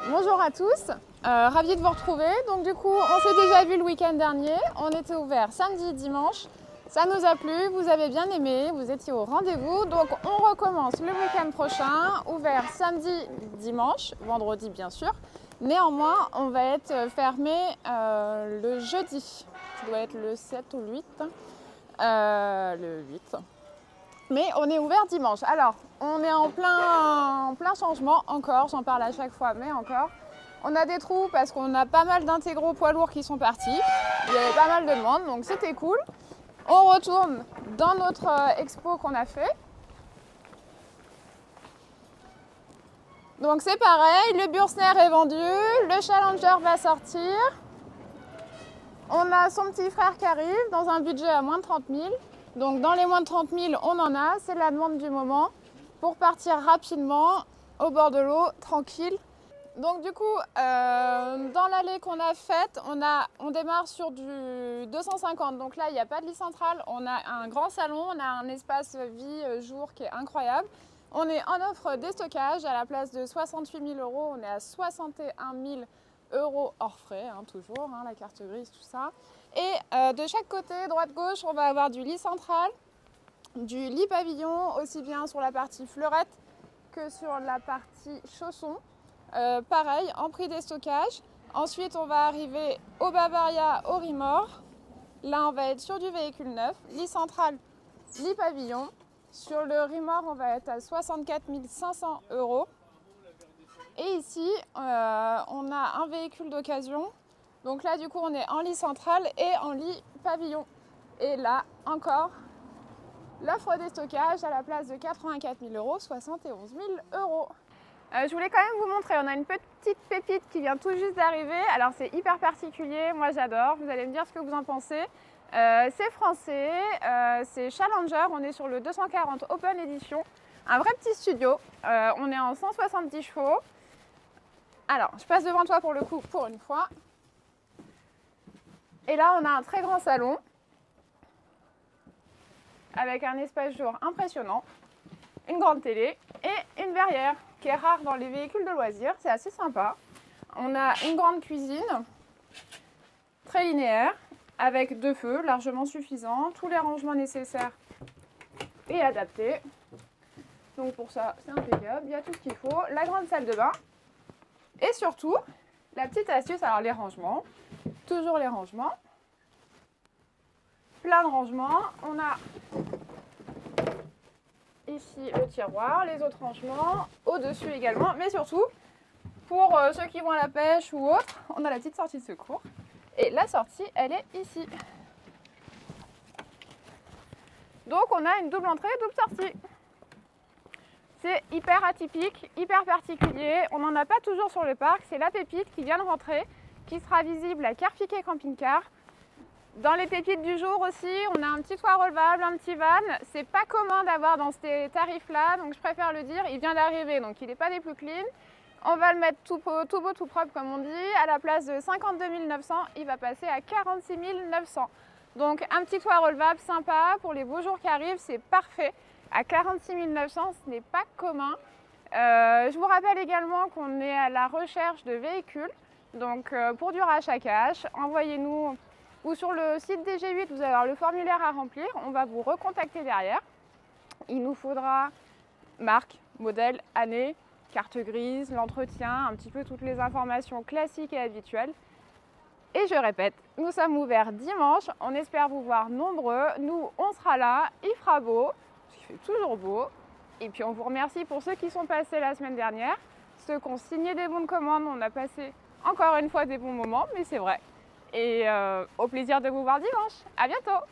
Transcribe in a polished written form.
Bonjour à tous, ravi de vous retrouver. Donc du coup, on s'est déjà vu le week-end dernier. On était ouvert samedi, dimanche. Ça nous a plu, vous avez bien aimé, vous étiez au rendez-vous. Donc on recommence le week-end prochain, ouvert samedi, dimanche, vendredi bien sûr. Néanmoins, on va être fermé le jeudi. Ça doit être le 7 ou le 8. Le 8. Mais on est ouvert dimanche. Alors, on est en plein changement encore, j'en parle à chaque fois, mais encore. On a des trous parce qu'on a pas mal d'intégraux poids lourds qui sont partis. Il y avait pas mal de demandes, donc c'était cool. On retourne dans notre expo qu'on a fait. Donc c'est pareil, le Bürstner est vendu, le Challenger va sortir. On a son petit frère qui arrive dans un budget à moins de 30 000. Donc dans les moins de 30 000, on en a, c'est la demande du moment pour partir rapidement au bord de l'eau, tranquille. Donc du coup, dans l'allée qu'on a faite, on démarre sur du 250. Donc là, il n'y a pas de lit centrale, on a un grand salon, on a un espace vie-jour qui est incroyable. On est en offre déstockage à la place de 68 000 €, on est à 61 000 € hors frais, hein, toujours, hein, la carte grise, tout ça. Et de chaque côté, droite-gauche, on va avoir du lit central, du lit pavillon, aussi bien sur la partie fleurette que sur la partie chausson. Pareil, en prix déstockage. Ensuite, on va arriver au Bavaria, au Rimor. Là, on va être sur du véhicule neuf, lit central, lit pavillon. Sur le Rimor, on va être à 64 500 €. Et ici, on a un véhicule d'occasion. Donc là, du coup, on est en lit central et en lit pavillon. Et là, encore, l'offre déstockage à la place de 84 000 €, 71 000 €. Je voulais quand même vous montrer, on a une petite pépite qui vient tout juste d'arriver. Alors c'est hyper particulier, moi j'adore, vous allez me dire ce que vous en pensez. C'est français, c'est Challenger, on est sur le 240 Open Edition. Un vrai petit studio, on est en 170 chevaux. Alors, je passe devant toi pour le coup, pour une fois. Et là, on a un très grand salon avec un espace jour impressionnant, une grande télé et une verrière qui est rare dans les véhicules de loisirs. C'est assez sympa. On a une grande cuisine très linéaire avec 2 feux largement suffisants, tous les rangements nécessaires et adaptés. Donc pour ça, c'est impeccable. Il y a tout ce qu'il faut. La grande salle de bain. Et surtout, la petite astuce, alors les rangements, toujours les rangements, plein de rangements. On a ici le tiroir, les autres rangements, au-dessus également, mais surtout, pour ceux qui vont à la pêche ou autre, on a la petite sortie de secours. Et la sortie, elle est ici. Donc on a une double entrée, double sortie. C'est hyper atypique, hyper particulier. On n'en a pas toujours sur le parc. C'est la pépite qui vient de rentrer, qui sera visible à Carpiquet Camping Car. Dans les pépites du jour aussi, on a un petit toit relevable, un petit van. C'est pas commun d'avoir dans ces tarifs-là, donc je préfère le dire. Il vient d'arriver, donc il n'est pas des plus clean. On va le mettre tout beau, tout propre, comme on dit. À la place de 52 900, il va passer à 46 900. Donc un petit toit relevable sympa pour les beaux jours qui arrivent, c'est parfait. À 46 900, ce n'est pas commun. Je vous rappelle également qu'on est à la recherche de véhicules. Donc pour du rachat cash, envoyez-nous ou sur le site des G8, vous allez avoir le formulaire à remplir. On va vous recontacter derrière. Il nous faudra marque, modèle, année, carte grise, l'entretien, un petit peu toutes les informations classiques et habituelles. Et je répète, nous sommes ouverts dimanche. On espère vous voir nombreux. Nous, on sera là. Il fera beau. Il fait toujours beau. Et puis on vous remercie pour ceux qui sont passés la semaine dernière, ceux qui ont signé des bons de commande. On a passé encore une fois des bons moments, mais c'est vrai. Et au plaisir de vous voir dimanche. À bientôt!